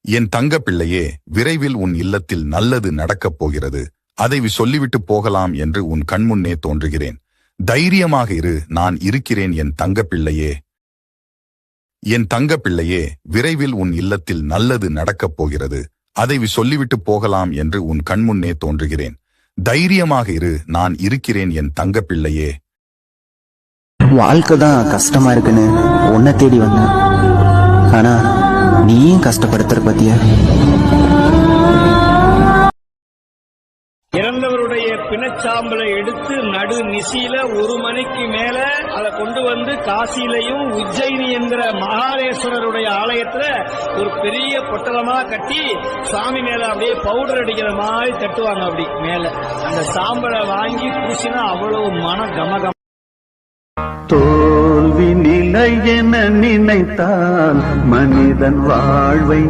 என் தங்க பிள்ளையே, விரைவில் உன் இல்லத்தில் நல்லது நடக்கப் போகிறது. அதை சொல்லிவிட்டு போகலாம் என்று உன் கண்முன்னே தோன்றுகிறேன். தைரியமாக இரு, நான் இருக்கிறேன் என் தங்க பிள்ளையே. என் தங்க பிள்ளையே, விரைவில் உன் இல்லத்தில் நல்லது நடக்கப் போகிறது. அதை சொல்லிவிட்டு போகலாம் என்று உன் கண்முன்னே தோன்றுகிறேன். தைரியமாக இரு, நான் இருக்கிறேன் என் தங்க பிள்ளையே. வாழ்க்கை தான் கஷ்டமா இருக்குன்னு உன்னை தேடி வந்தேன். ஆனா நீயும் கஷ்டப்படுத்துற பத்திய. இறந்தவருடைய பிணச்சாம்பலை எடுத்து நடு நிசியில 1 மணிக்கு மேல அதை கொண்டு வந்து காசியிலையும் உஜ்ஜயினி என்கிற மகாதேஸ்வரருடைய ஆலயத்துல ஒரு பெரிய பொட்டலமா கட்டி சாமி மேல அப்படியே பவுடர் அடிக்கிற மாதிரி தட்டுவாங்க. அப்படி மேல அந்த சாம்பலை வாங்கி பூசினா அவ்வளவு மன கமகம். தோல்வி நிலை என நினைத்தால் மனிதன் வாழ்வை